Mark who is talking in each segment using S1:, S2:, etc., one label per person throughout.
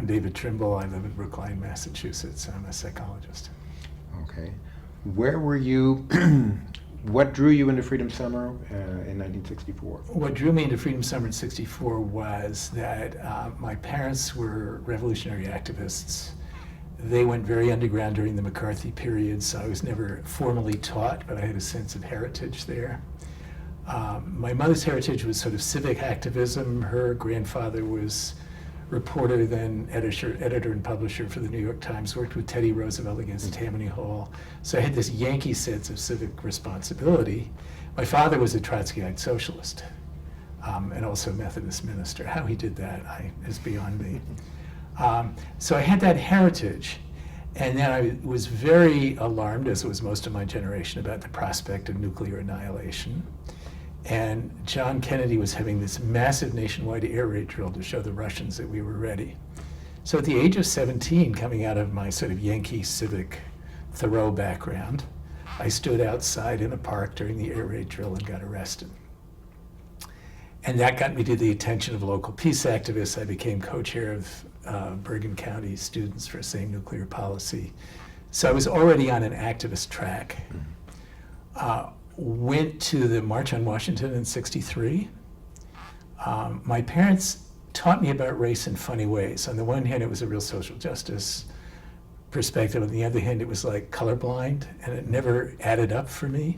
S1: I'm David Trimble. I live in Brookline, Massachusetts. I'm a psychologist.
S2: Okay. Where were you, what drew you into Freedom Summer in 1964?
S1: What drew me into Freedom Summer in '64 was that my parents were revolutionary activists. They went very underground during the McCarthy period, so I was never formally taught, but I had a sense of heritage there. My mother's heritage was sort of civic activism. Her grandfather was reporter, then editor and publisher for the New York Times, worked with Teddy Roosevelt against Tammany Hall. So I had this Yankee sense of civic responsibility. My father was a Trotskyite socialist and also a Methodist minister. How he did that is beyond me. So I had that heritage. And then I was very alarmed, as was most of my generation, about the prospect of nuclear annihilation. And John Kennedy was having this massive nationwide air raid drill to show the Russians that we were ready. So at the age of 17, coming out of my sort of Yankee civic Thoreau background, I stood outside in a park during the air raid drill and got arrested. And that got me to the attention of local peace activists. I became co-chair of Bergen County Students for Sane Nuclear Policy. So I was already on an activist track. Went to the March on Washington in '63. My parents taught me about race in funny ways. On the one hand, it was a real social justice perspective. On the other hand, it was like colorblind, and it never added up for me.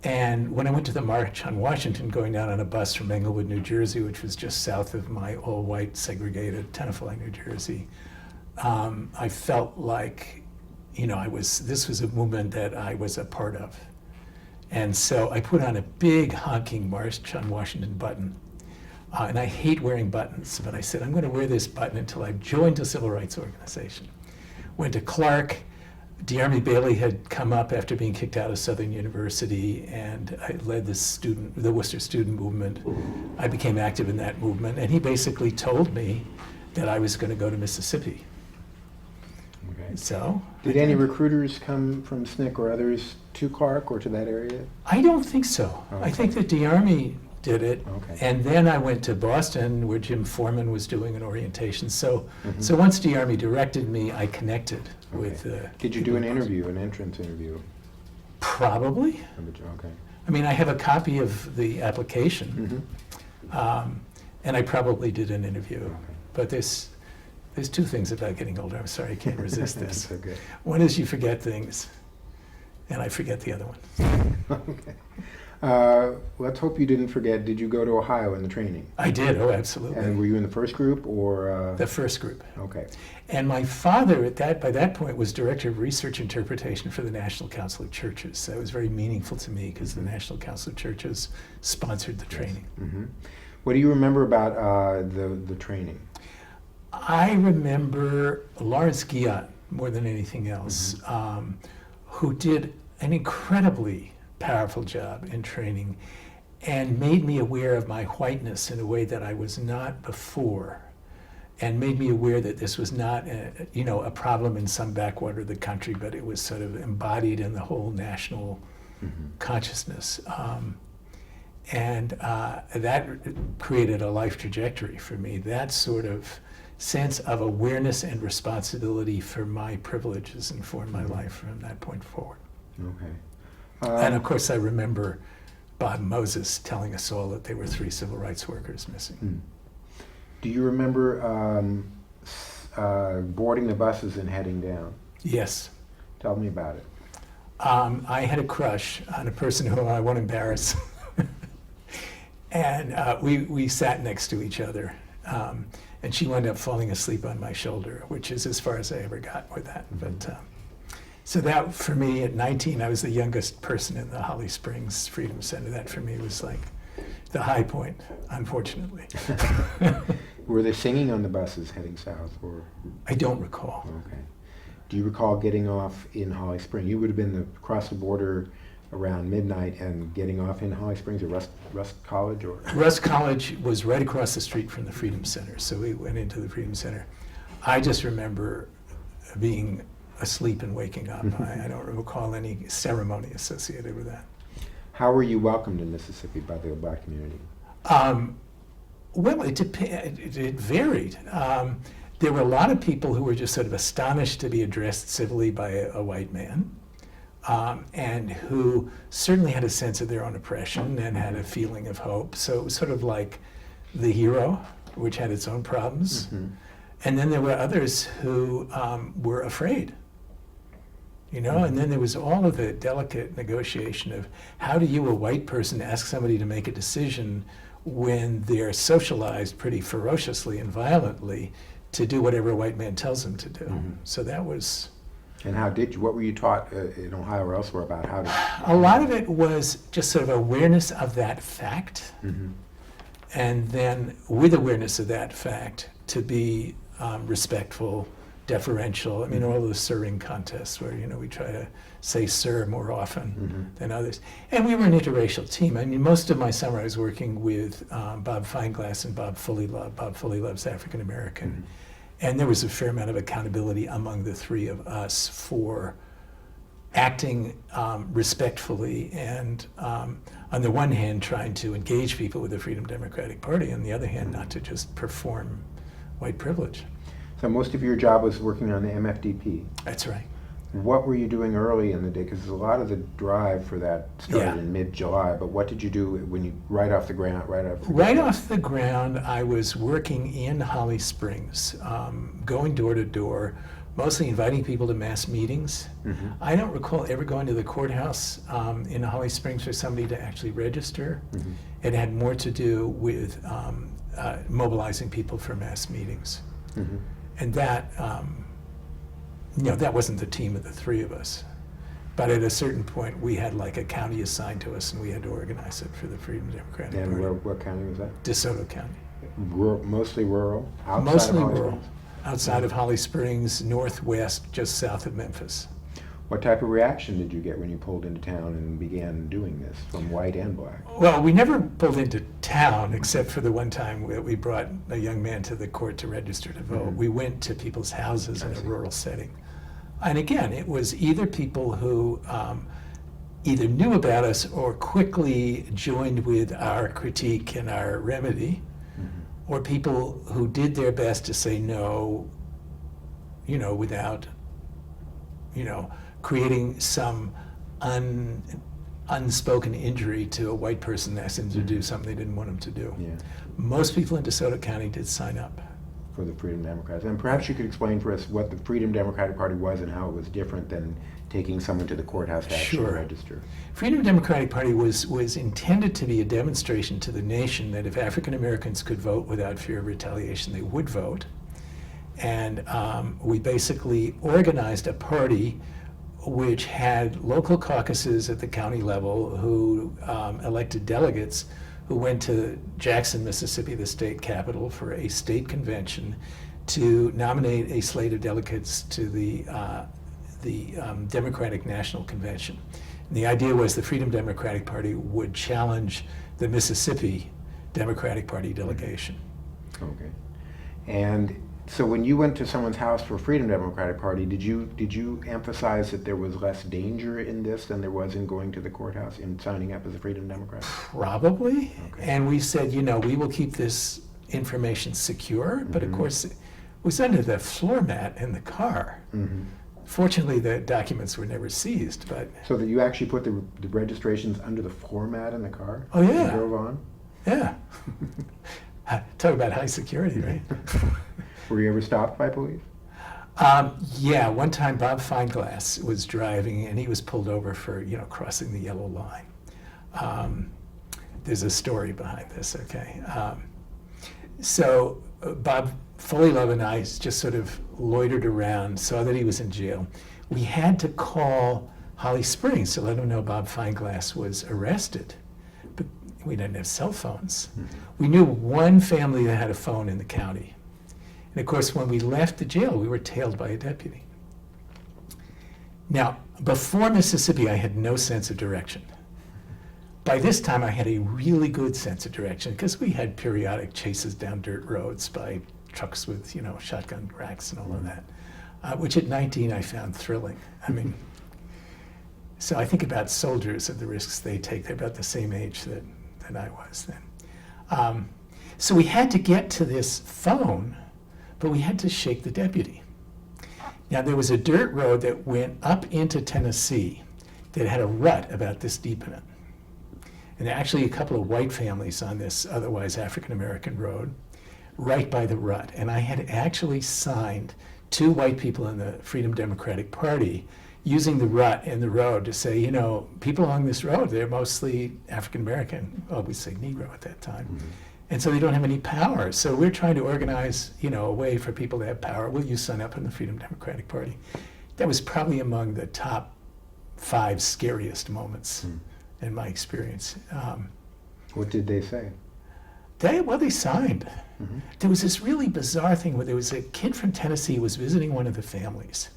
S1: And when I went to the March on Washington, going down on a bus from Englewood, New Jersey, which was just south of my all-white segregated Tenafly, New Jersey, I felt like, you know, this was a movement that I was a part of. And so I put on a big honking March on Washington button. And I hate wearing buttons, but I said, I'm going to wear this button until I've joined a civil rights organization. Went to Clark. D'Army Bailey had come up after being kicked out of Southern University, and I led the Worcester student movement. I became active in that movement, and he basically told me that I was going to go to Mississippi.
S2: Okay.
S1: So,
S2: did any recruiters come from SNCC or others to Clark or to that area?
S1: I don't think so.
S2: Okay.
S1: I think that D'Army did it,
S2: Okay.
S1: and then I went to Boston where Jim Foreman was doing an orientation. So, so once D'Army directed me, I connected with.
S2: Did you do an interview, an entrance interview?
S1: Probably.
S2: Okay.
S1: I mean, I have a copy of the application, and I probably did an interview.
S2: Okay.
S1: But there's two things about getting older. I'm sorry, I can't resist this.
S2: That's okay.
S1: One is you forget things, and I forget the other one.
S2: Okay. Let's hope you didn't forget, did you go to Ohio in the training?
S1: I did, oh, absolutely.
S2: And were you in the first group or?
S1: The first group.
S2: Okay.
S1: And my father, by that point, was Director of Research Interpretation for the National Council of Churches. So it was very meaningful to me because the National Council of Churches sponsored the training.
S2: Mm-hmm. What do you remember about the training?
S1: I remember Lawrence Guillot more than anything else, who did an incredibly powerful job in training and made me aware of my whiteness in a way that I was not before, and made me aware that this was not a problem in some backwater of the country, but it was sort of embodied in the whole national consciousness. And that created a life trajectory for me. That sort of sense of awareness and responsibility for my privileges informed my life from that point forward.
S2: Okay.
S1: And of course, I remember Bob Moses telling us all that there were 3 civil rights workers missing.
S2: Do you remember boarding the buses and heading down?
S1: Yes.
S2: Tell me about it.
S1: I had a crush on a person who I won't embarrass. And we sat next to each other. And she wound up falling asleep on my shoulder, which is as far as I ever got with that. But so that, for me, at 19, I was the youngest person in the Holly Springs Freedom Center. That, for me, was like the high point, unfortunately.
S2: Were they singing on the buses heading south, or?
S1: I don't recall.
S2: Okay. Do you recall getting off in Holly Springs? You would have been across the border around midnight and getting off in Holly Springs, or Rust College, or?
S1: Rust College was right across the street from the Freedom Center, so we went into the Freedom Center. I just remember being asleep and waking up. I don't recall any ceremony associated with that.
S2: How were you welcomed in Mississippi by the Black community?
S1: Well, it varied. There were a lot of people who were just sort of astonished to be addressed civilly by a white man, and who certainly had a sense of their own oppression and had a feeling of hope. So it was sort of like the hero, which had its own problems.
S2: Mm-hmm.
S1: And then there were others who were afraid. You know, and then there was all of the delicate negotiation of how do you, a white person, ask somebody to make a decision when they're socialized pretty ferociously and violently to do whatever a white man tells them to do.
S2: Mm-hmm.
S1: So that was...
S2: And what were you taught in Ohio or elsewhere about how to...
S1: A lot of it was just sort of awareness of that fact,
S2: Mm-hmm.
S1: and then with awareness of that fact, to be respectful, deferential. I mean, all those sirring contests where, you know, we try to say sir more often
S2: Mm-hmm.
S1: than others. And we were an interracial team. I mean, most of my summer I was working with Bob Fineglass and Bob Fullylove. Bob Fullylove's African American.
S2: Mm-hmm.
S1: And there was a fair amount of accountability among the three of us for acting respectfully and, on the one hand, trying to engage people with the Freedom Democratic Party, on the other hand, not to just perform white privilege.
S2: So most of your job was working on the MFDP.
S1: That's right.
S2: What were you doing early in the day? Because a lot of the drive for that started
S1: Yeah.
S2: in mid-July, but what did you do when you, right off the ground?
S1: Right off the ground, I was working in Holly Springs, going door to door, mostly inviting people to mass meetings.
S2: Mm-hmm.
S1: I don't recall ever going to the courthouse in Holly Springs for somebody to actually register.
S2: Mm-hmm.
S1: It had more to do with mobilizing people for mass meetings.
S2: Mm-hmm.
S1: And that, you know, that wasn't the team of the three of us. But at a certain point, we had like a county assigned to us, and we had to organize it for the Freedom Democratic
S2: And
S1: Party.
S2: what county was that?
S1: DeSoto County.
S2: Mostly rural? Outside
S1: Mostly
S2: of Holly
S1: rural.
S2: Springs?
S1: Outside of Holly Springs, northwest, just south of Memphis.
S2: What type of reaction did you get when you pulled into town and began doing this, from white and black?
S1: Well, we never pulled into town, except for the one time that we brought a young man to the court to register to vote.
S2: Mhm.
S1: We went to people's houses in
S2: I
S1: a
S2: see.
S1: rural setting. And again, it was either people who either knew about us or quickly joined with our critique and our remedy,
S2: Mm-hmm.
S1: or people who did their best to say no, you know, without, you know, creating some unspoken injury to a white person asking them to do something they didn't want them to do.
S2: Yeah,
S1: Most people in DeSoto County did sign up.
S2: for the Freedom Democrats. And perhaps you could explain for us what the Freedom Democratic Party was and how it was different than taking someone to the courthouse to actually
S1: Sure.
S2: register.
S1: Freedom Democratic Party was intended to be a demonstration to the nation that if African Americans could vote without fear of retaliation, they would vote. And we basically organized a party which had local caucuses at the county level who elected delegates who went to Jackson, Mississippi, the state capital, for a state convention to nominate a slate of delegates to the Democratic National Convention. And the idea was the Freedom Democratic Party would challenge the Mississippi Democratic Party delegation.
S2: Okay. And so when you went to someone's house for Freedom Democratic Party, did you emphasize that there was less danger in this than there was in going to the courthouse in signing up as a Freedom Democrat?
S1: Probably.
S2: Okay.
S1: And we said, you know, we will keep this information secure, but of
S2: Mhm.
S1: course, it was under the floor mat in the car.
S2: Mm-hmm.
S1: Fortunately, the documents were never seized, but,
S2: So that you actually put the registrations under the floor mat in the car?
S1: Oh, yeah.
S2: And drove on?
S1: yeah. Talk about high security, right?
S2: Were you ever stopped by police?
S1: Yeah, one time Bob Fineglass was driving and he was pulled over for, you know, crossing the yellow line. There's a story behind this, okay? So Bob Fullylove and I just sort of loitered around, saw that he was in jail. We had to call Holly Springs to let them know Bob Fineglass was arrested, but we didn't have cell phones. We knew one family that had a phone in the county. And of course, when we left the jail, we were tailed by a deputy. Now, before Mississippi, I had no sense of direction. By this time, I had a really good sense of direction because we had periodic chases down dirt roads by trucks with, you know, shotgun racks and all of that, which at 19 I found thrilling. I mean, so I think about soldiers and the risks they take. They're about the same age that I was then. So we had to get to this phone, but we had to shake the deputy. Now, there was a dirt road that went up into Tennessee that had a rut about this deep in it. And there are actually a couple of white families on this otherwise African-American road, right by the rut. And I had actually signed 2 white people in the Freedom Democratic Party using the rut in the road to say, you know, people along this road, they're mostly African-American, well, we say Negro at that time.
S2: Mm-hmm.
S1: And so they don't have any power. So we're trying to organize, you know, a way for people to have power. Will you sign up in the Freedom Democratic Party? That was probably among the top 5 scariest moments in my experience.
S2: What did they say?
S1: They signed.
S2: Mm-hmm.
S1: There was this really bizarre thing where there was a kid from Tennessee who was visiting one of the families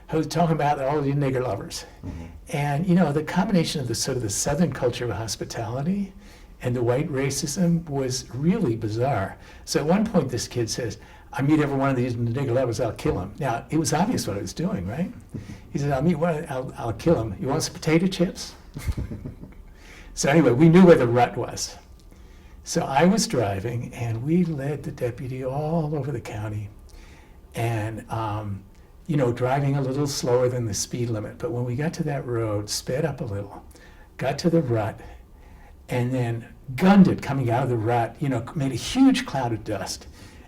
S1: who was talking about all the nigger lovers.
S2: Mm-hmm.
S1: And, you know, the combination of the sort of the Southern culture of hospitality and the white racism was really bizarre. So at one point, this kid says, I meet every one of these nigger lovers, I'll kill him. Now, it was obvious what I was doing, right? He said, I'll kill him. You want some potato chips? So anyway, we knew where the rut was. So I was driving, and we led the deputy all over the county, and you know, driving a little slower than the speed limit. But when we got to that road, sped up a little, got to the rut, and then gunned it coming out of the rut, you know, made a huge cloud of dust.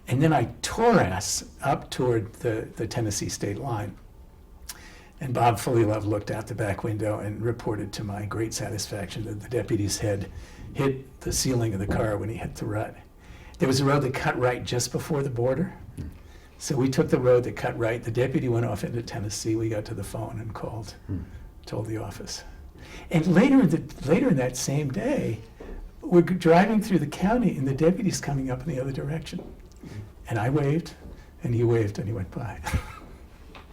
S1: And then I tore ass up toward the Tennessee state line. And Bob Fullylove looked out the back window and reported to my great satisfaction that the deputy's head hit the ceiling of the car when he hit the rut. There was a road that cut right just before the border. So we took the road that cut right. The deputy went off into Tennessee. We got to the phone and called, told the office. And later in that same day, we're driving through the county, and the deputy's coming up in the other direction. And I waved, and he waved, and he went by.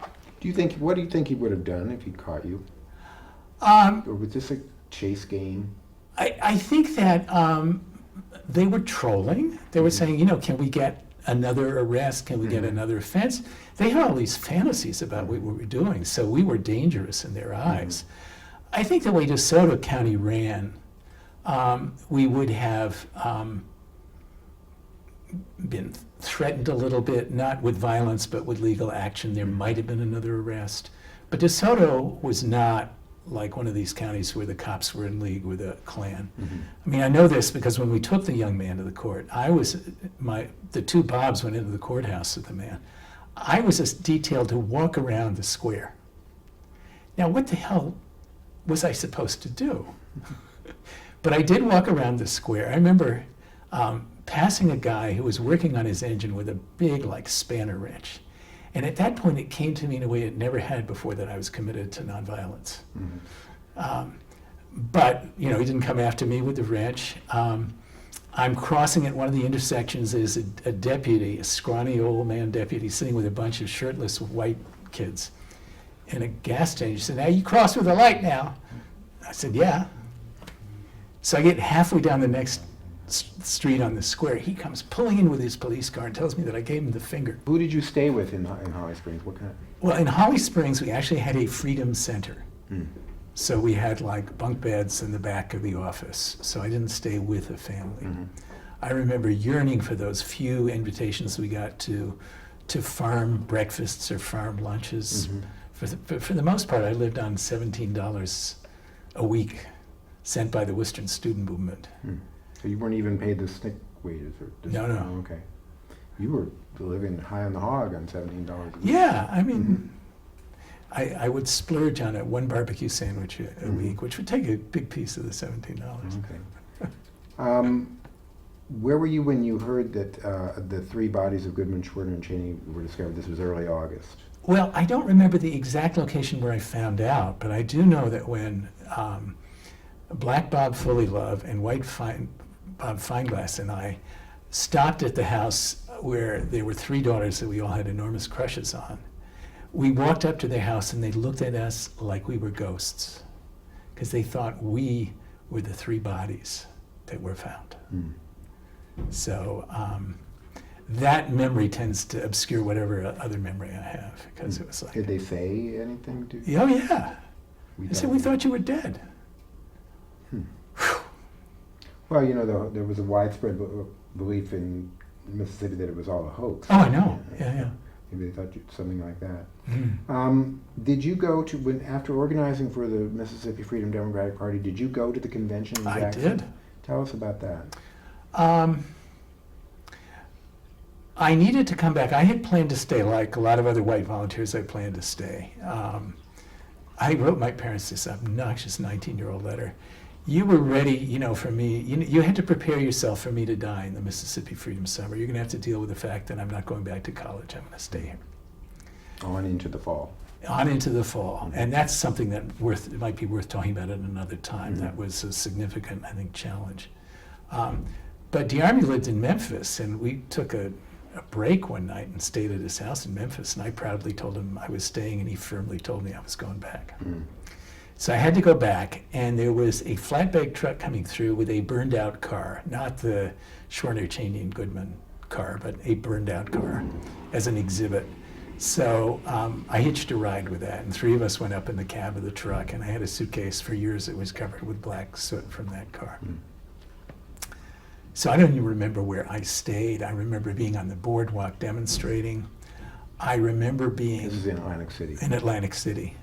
S2: What do you think he would have done if he caught you? Or was this a chase game?
S1: I think that they were trolling. They were saying, you know, can we get another arrest? Can we get another offense? They had all these fantasies about what we were doing, so we were dangerous in their eyes. I think the way DeSoto County ran, we would have been threatened a little bit, not with violence, but with legal action. There might have been another arrest. But DeSoto was not like one of these counties where the cops were in league with a Klan. I mean, I know this because when we took the young man to the court, the 2 Bobs went into the courthouse with the man. I was just detailed to walk around the square. Now, what the hell was I supposed to do? But I did walk around the square. I remember passing a guy who was working on his engine with a big, like, spanner wrench. And at that point, it came to me in a way it never had before that I was committed to nonviolence. But, you know, he didn't come after me with the wrench. I'm crossing at one of the intersections. There's a deputy, a scrawny old man deputy, sitting with a bunch of shirtless white kids in a gas station. He said, now you cross with a light now. I said, yeah. So I get halfway down the next street on the square. He comes pulling in with his police car and tells me that I gave him the finger.
S2: Who did you stay with in Holly Springs? What kind of?
S1: Well, in Holly Springs, we actually had a freedom center. So we had like bunk beds in the back of the office. So I didn't stay with a family. I remember yearning for those few invitations we got to farm breakfasts or farm lunches. For the most part, I lived on $17 a week sent by the Western Student Movement.
S2: So you weren't even paid the SNCC wages?
S1: No.
S2: Oh, okay. You were living high on the hog on $17 a week.
S1: Yeah, I mean, I would splurge on one barbecue sandwich a week, which would take a big piece of the $17.
S2: Okay. Where were you when you heard that the 3 bodies of Goodman, Schwerner, and Cheney were discovered? This was early August.
S1: Well, I don't remember the exact location where I found out, but I do know that when Black Bob Fullylove and White Bob Fineglass and I stopped at the house where there were 3 daughters that we all had enormous crushes on, we walked up to their house and they looked at us like we were ghosts because they thought we were the 3 bodies that were found. So that memory tends to obscure whatever other memory I have because it was like...
S2: Did they say anything to you?
S1: Oh, yeah. They said, we thought you were dead.
S2: Well, you know, there was a widespread belief in Mississippi that it was all a hoax.
S1: Oh, I know. Yeah.
S2: Maybe they thought something like that.
S1: Mm.
S2: Did you go to, after organizing for the Mississippi Freedom Democratic Party, did you go to the convention in Jackson?
S1: I did.
S2: Tell us about that.
S1: I needed to come back. I had planned to stay, like a lot of other white volunteers, I planned to stay. I wrote my parents this obnoxious 19-year-old letter. You were ready, for me. You had to prepare yourself for me to die in the Mississippi Freedom Summer. You're going to have to deal with the fact that I'm not going back to college. I'm going to stay here.
S2: On into the fall.
S1: On into the fall. And that's something that might be worth talking about at another time.
S2: Mm-hmm.
S1: That was a significant, I think, challenge. But DeArmey lived in Memphis, and we took a break one night and stayed at his house in Memphis, and I proudly told him I was staying, and he firmly told me I was going back.
S2: Mm.
S1: So I had to go back, and there was a flatbed truck coming through with a burned out car, not the Schwerner, Cheney, and Goodman car, but a burned out car as an exhibit. So I hitched a ride with that, and 3 of us went up in the cab of the truck, and I had a suitcase for years that was covered with black soot from that car.
S2: Mm.
S1: So I don't even remember where I stayed. I remember being on the boardwalk demonstrating. I remember being
S2: This is in Atlantic City.
S1: in Atlantic City.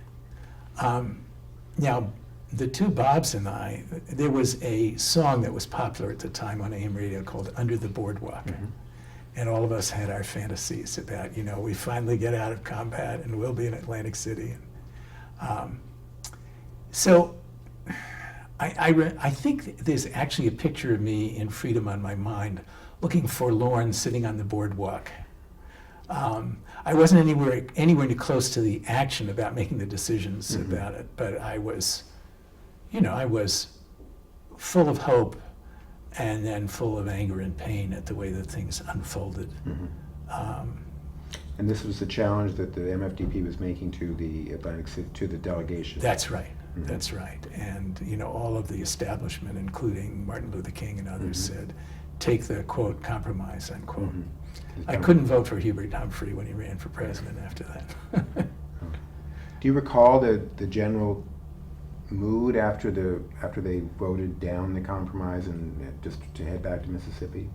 S1: Now, the two Bobs and I, there was a song that was popular at the time on AM radio called Under the Boardwalk.
S2: Mm-hmm.
S1: And all of us had our fantasies about, we finally get out of combat and we'll be in Atlantic City. So I think there's actually a picture of me in Freedom on my mind, looking forlorn, sitting on the boardwalk. I wasn't anywhere near close to the action about making the decisions
S2: Mm-hmm.
S1: about it, but I was full of hope and then full of anger and pain at the way that things unfolded.
S2: Mm-hmm. And this was the challenge that the MFDP was making to the Atlantic City, to the delegation.
S1: That's right.
S2: Mm-hmm.
S1: That's right. And all of the establishment, including Martin Luther King and others,
S2: Mm-hmm.
S1: said, take the quote compromise, unquote.
S2: Mhm.
S1: I couldn't vote for Hubert Humphrey when he ran for president after that.
S2: Do you recall the general mood after they voted down the compromise and just to head back to Mississippi?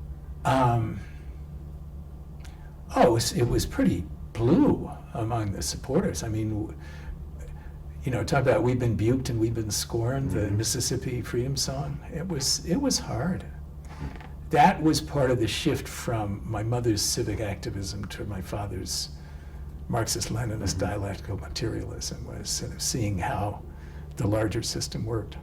S1: It was pretty blue among the supporters. I mean, talk about we've been buked and we've been scorned, the
S2: Mhm.
S1: Mississippi Freedom Song. It was hard. That was part of the shift from my mother's civic activism to my father's Marxist-Leninist
S2: Mhm.
S1: dialectical materialism, was sort of seeing how the larger system worked.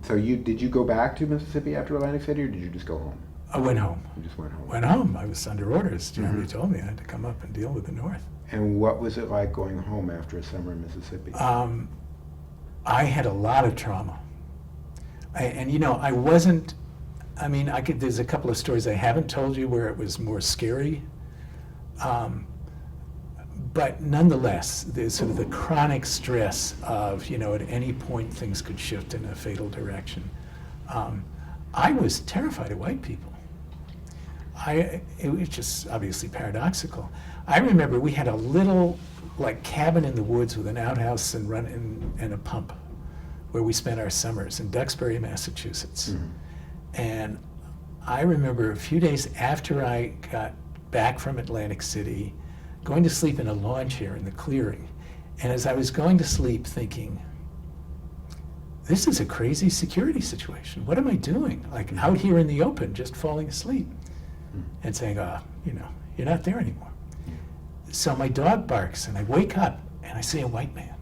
S2: So did you go back to Mississippi after Atlantic City, or did you just go home?
S1: I went home.
S2: You just went home.
S1: Went home. I was under orders. Jeremy
S2: Mhm.
S1: told me I had to come up and deal with the North.
S2: And what was it like going home after a summer in Mississippi?
S1: I had a lot of trauma. I wasn't, there's a couple of stories I haven't told you where it was more scary. But nonetheless, there's sort of the chronic stress of, at any point things could shift in a fatal direction. I was terrified of white people. It was just obviously paradoxical. I remember we had a little cabin in the woods with an outhouse and a pump where we spent our summers in Duxbury, Massachusetts.
S2: Mhm.
S1: And I remember a few days after I got back from Atlantic City, going to sleep in a lawn chair in the clearing. And as I was going to sleep thinking, this is a crazy security situation. What am I doing? Out here in the open, just falling asleep. And saying, you're not there anymore. So my dog barks and I wake up and I see a white man.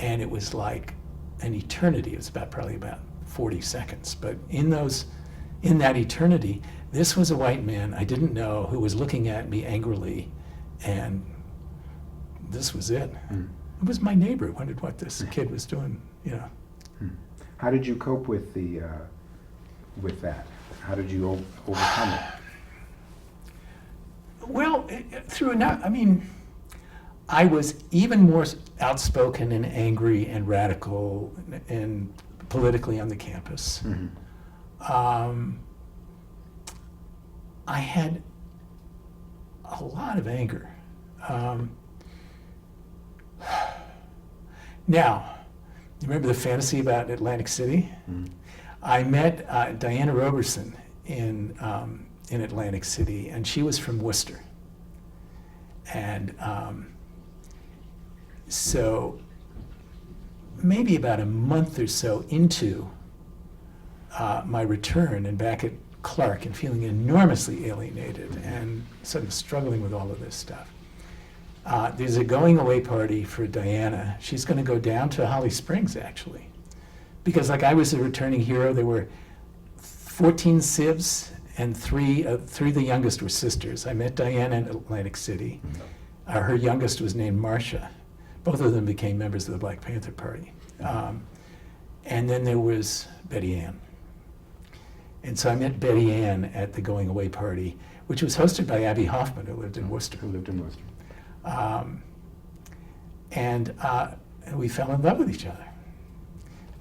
S1: And it was like an eternity. It was probably about 40 seconds. But in that eternity, this was a white man I didn't know who was looking at me angrily, and this was it.
S2: Mm.
S1: It was my neighbor who wondered what this kid was doing,
S2: How did you cope with with that? How did you overcome it?
S1: Well, I was even more outspoken and angry and radical and politically on the campus.
S2: Mm-hmm.
S1: I had a lot of anger. Now, you remember the fantasy about Atlantic City?
S2: Mm-hmm.
S1: I met Diana Roberson in Atlantic City, and she was from Worcester. And so maybe about a month or so into my return and back at Clark and feeling enormously alienated and sort of struggling with all of this stuff, there's a going away party for Diana. She's going to go down to Holly Springs, actually. Because like I was a returning hero, there were 14 sibs, and three of the youngest were sisters. I met Diana in Atlantic City. Her youngest was named Marcia. Both of them became members of the Black Panther Party. And then there was Betty Ann. And so I met Betty Ann at the going away party, which was hosted by Abby Hoffman, who lived in Worcester. And we fell in love with each other.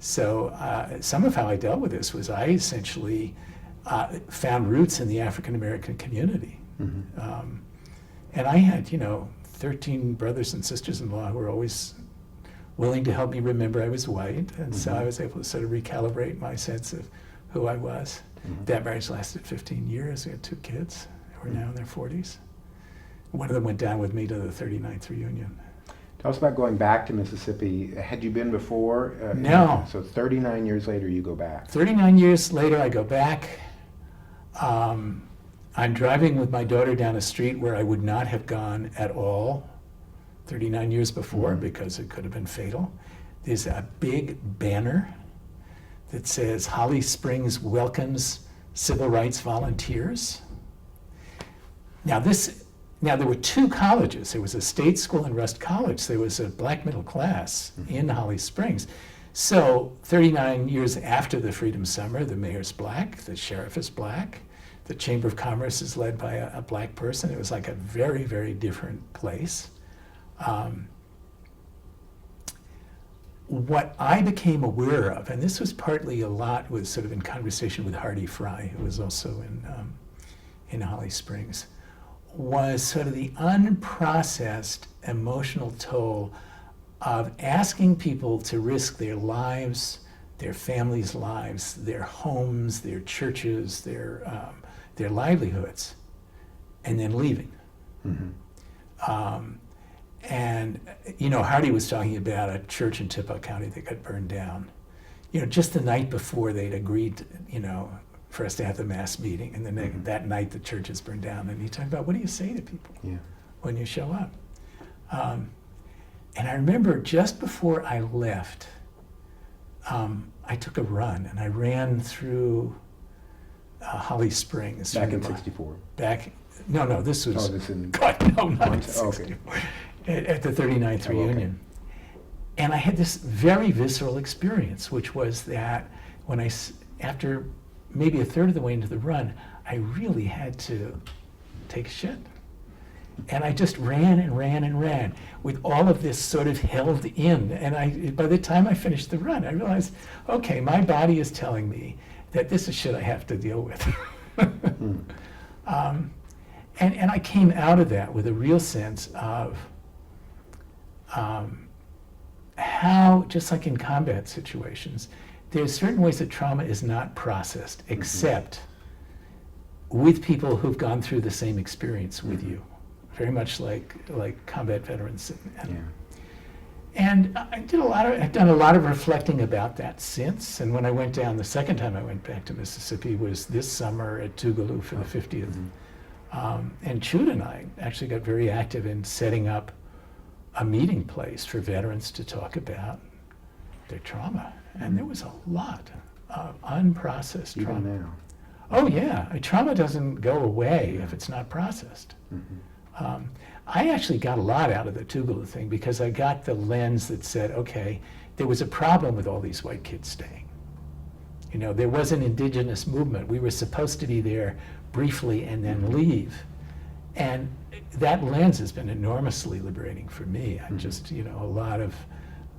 S1: So some of how I dealt with this was I essentially found roots in the African American community. And I had, 13 brothers and sisters-in-law who were always willing to help me remember I was white. And so I was able to sort of recalibrate my sense of who I was. That marriage lasted 15 years. We had 2 kids who are now in their 40s. One of them went down with me to the 39th reunion.
S2: Tell us about going back to Mississippi. Had you been before?
S1: No.
S2: So 39 years later, you go back.
S1: 39 years later, I go back. I'm driving with my daughter down a street where I would not have gone at all 39 years before because it could have been fatal. There's a big banner that says Holly Springs welcomes civil rights volunteers. Now there were 2 colleges. There was a state school and Rust College. There was a black middle class in Holly Springs. So 39 years after the Freedom Summer, the mayor's black, the sheriff is black, the Chamber of Commerce is led by a black person. It was like a very, very different place. What I became aware of, and this was partly a lot was sort of in conversation with Hardy Fry, who was also in Holly Springs, was sort of the unprocessed emotional toll of asking people to risk their lives, their families' lives, their homes, their churches, their livelihoods, and then leaving. And Hardy was talking about a church in Tippah County that got burned down. Just the night before they'd agreed, for us to have the mass meeting, and then that night the church is burned down. And he talked about, what do you say to people when you show up? And I remember just before I left, I took a run, and I ran through Holly Springs.
S2: Back in 64?
S1: No, this was, God, no, not in 64. At the 39th reunion. And I had this very visceral experience, which was that when after maybe a third of the way into the run, I really had to take a shit. And I just ran and ran and ran with all of this sort of held in. And by the time I finished the run, I realized, okay, my body is telling me that this is shit I have to deal with. And I came out of that with a real sense of how, just like in combat situations, there's certain ways that trauma is not processed, except with people who've gone through the same experience with you, very much like combat veterans. And I've done a lot of reflecting about that since. And when I went down, the second time I went back to Mississippi was this summer at Tougaloo for the 50th. And Chute and I actually got very active in setting up a meeting place for veterans to talk about their trauma. And there was a lot of unprocessed trauma.
S2: Even now.
S1: Oh yeah, trauma doesn't go away if it's not processed. I actually got a lot out of the Tougaloo thing because I got the lens that said, okay, there was a problem with all these white kids staying. There was an indigenous movement. We were supposed to be there briefly and then leave. And that lens has been enormously liberating for me. I just, a lot of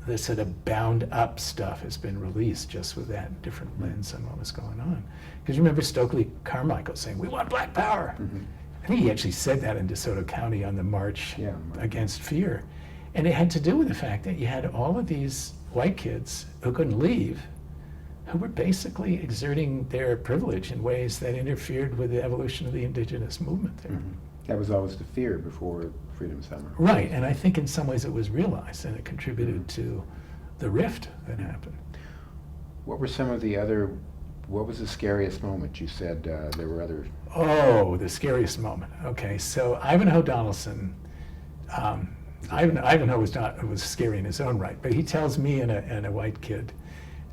S1: the sort of bound up stuff has been released just with that different lens on what was going on. Because you remember Stokely Carmichael saying, we want black power. I think he actually said that in DeSoto County on the march against fear. And it had to do with the fact that you had all of these white kids who couldn't leave, who were basically exerting their privilege in ways that interfered with the evolution of the indigenous movement there.
S2: Mhm. That was always the fear before Freedom Summer.
S1: Right, and I think in some ways it was realized, and it contributed to the rift that happened.
S2: What were some of the other, what was the scariest moment? You said there were other.
S1: Oh, the scariest moment. Okay, so Ivanhoe Donaldson, Ivanhoe was scary in his own right, but he tells me and a white kid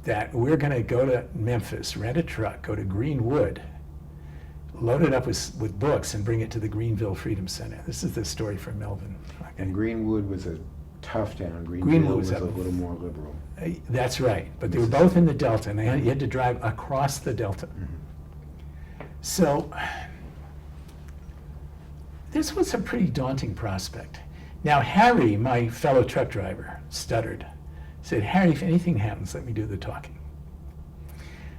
S1: that we're going to go to Memphis, rent a truck, go to Greenwood, load it up with books, and bring it to the Greenville Freedom Center. This is the story from Melvin. Okay.
S2: And Greenwood was a tough town.
S1: Greenwood
S2: Greenville
S1: was
S2: was
S1: a-
S2: a little more liberal.
S1: That's right, but they were both in the Delta, and you had to drive across the Delta. So this was a pretty daunting prospect. Now Harry, my fellow truck driver, stuttered, said, "Harry, if anything happens, let me do the talking."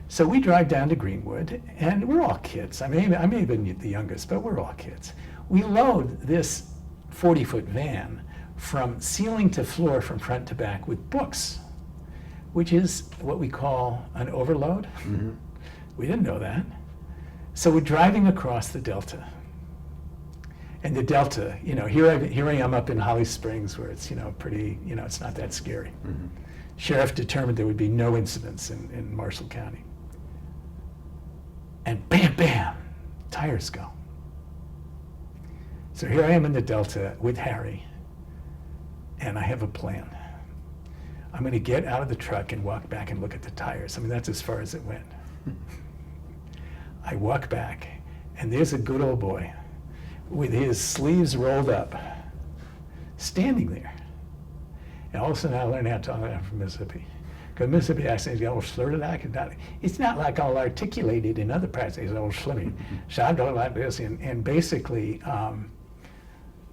S1: So we drive down to Greenwood, and we're all kids. I may have been the youngest, but we're all kids. We load this 40-foot van from ceiling to floor, from front to back, with books, which is what we call an overload.
S2: Mhm.
S1: We didn't know that. So we're driving across the Delta. And the Delta, here I am up in Holly Springs, where it's, pretty, it's not that scary.
S2: Mhm.
S1: Sheriff determined there would be no incidents in Marshall County. And bam, bam, tires go. So here I am in the Delta with Harry, and I have a plan. I'm going to get out of the truck and walk back and look at the tires. I mean, that's as far as it went. I walk back, and there's a good old boy with his sleeves rolled up, standing there. And all of a sudden I learned how to talk. I'm from Mississippi. Because Mississippi accent is all slurred out. It's not like all articulated in other parts. It's all slurry. So I go like this, and basically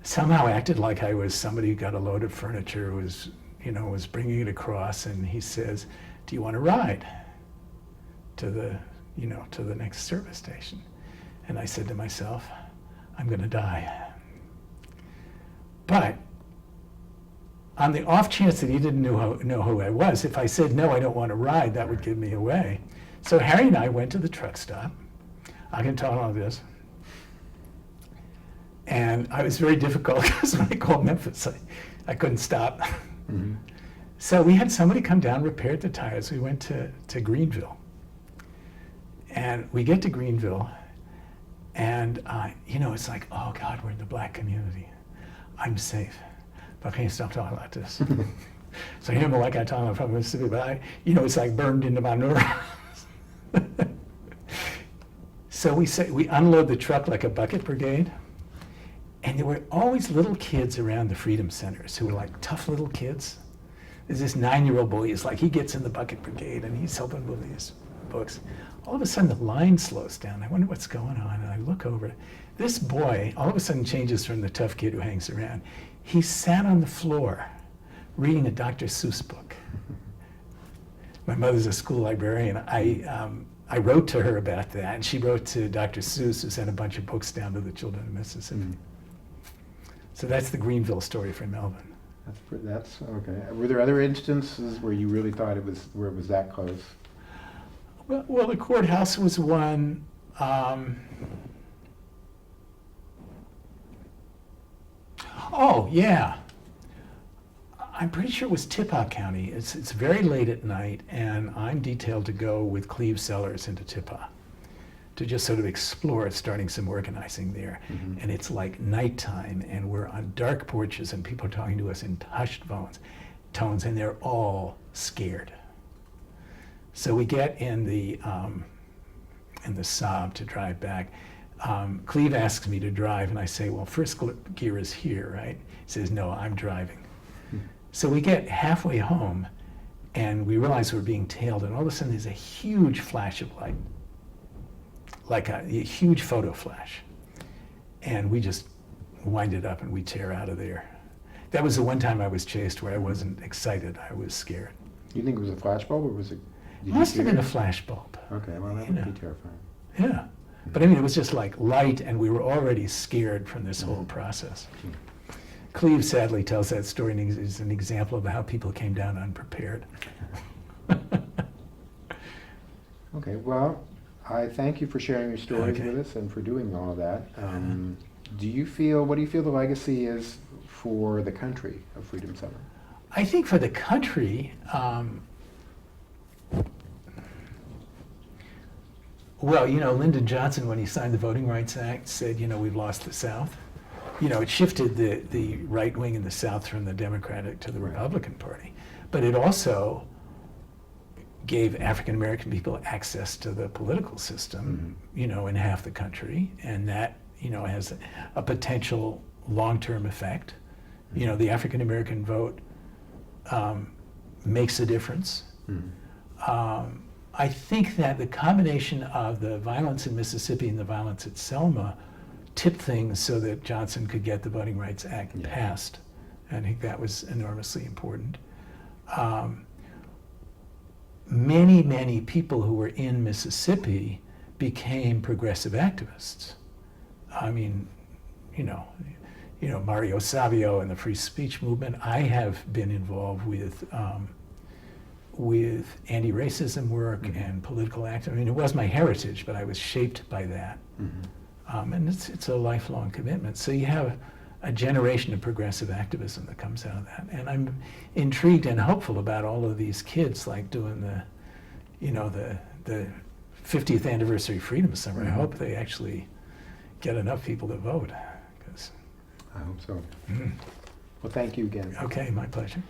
S1: somehow acted like I was somebody who got a load of furniture, was bringing it across, and he says, "Do you want to ride to the next service station?" And I said to myself, I'm going to die. But on the off chance that he didn't know who I was, if I said, "No, I don't want to ride," that would give me away. So Harry and I went to the truck stop. I can tell all this. And I was very difficult because when I called Memphis, I couldn't stop.
S2: Mhm.
S1: So we had somebody come down, repaired the tires. We went to Greenville. And we get to Greenville, and it's like, oh God, we're in the black community. I'm safe, but I can't stop talking like this. So here I'm like I talk from Mississippi, but it's like burned into my neurons. So we unload the truck like a bucket brigade, and there were always little kids around the Freedom Centers who were like tough little kids. There's this 9-year-old boy, he gets in the bucket brigade, and he's helping with these books. All of a sudden the line slows down. I wonder what's going on, and I look over. This boy all of a sudden changes from the tough kid who hangs around. He sat on the floor reading a Dr. Seuss book. My mother's a school librarian. I wrote to her about that, and she wrote to Dr. Seuss, who sent a bunch of books down to the children of Mississippi.
S2: Mhm.
S1: So that's the Greenville story from Melvin.
S2: That's okay. Were there other instances where you really thought it was that close?
S1: Well, the courthouse was one. Oh, yeah. I'm pretty sure it was Tippah County. It's very late at night, and I'm detailed to go with Cleve Sellers into Tippah to just sort of explore starting some organizing there.
S2: Mhm.
S1: And it's like nighttime, and we're on dark porches, and people are talking to us in hushed tones, and they're all scared. So we get in the Saab to drive back. Cleve asks me to drive, and I say, well, first gear is here, right? He says, no, I'm driving. So we get halfway home, and we realize we're being tailed, and all of a sudden there's a huge flash of light, like a huge photo flash. And we just wind it up, and we tear out of there. That was the one time I was chased where I wasn't excited, I was scared.
S2: You think it was a flashbulb, or was it?
S1: It must have been a flashbulb.
S2: Okay, well, that would be terrifying.
S1: Yeah, but I mean, it was just like light, and we were already scared from this whole process. Cleve sadly tells that story, and is an example of how people came down unprepared.
S2: Okay, well, I thank you for sharing your stories
S1: Okay.
S2: with us and for doing all of that. What do you feel the legacy is for the country of Freedom Summer?
S1: I think for the country, well, Lyndon Johnson, when he signed the Voting Rights Act, said, we've lost the South. It shifted the right wing in the South from the Democratic to the
S2: Right.
S1: Republican Party. But it also gave African American people access to the political system, in half the country, and that, has a potential long-term effect. The African American vote makes a difference. I think that the combination of the violence in Mississippi and the violence at Selma tipped things so that Johnson could get the Voting Rights Act passed. I think that was enormously important. Many, many people who were in Mississippi became progressive activists. I mean, Mario Savio and the free speech movement. I have been involved with anti-racism work and political activism. I mean, it was my heritage, but I was shaped by that. And it's a lifelong commitment. So you have a generation of progressive activism that comes out of that. And I'm intrigued and hopeful about all of these kids like doing the 50th anniversary Freedom Summer. I hope they actually get enough people to vote.
S2: I hope so. Well, thank you again.
S1: Okay, my pleasure.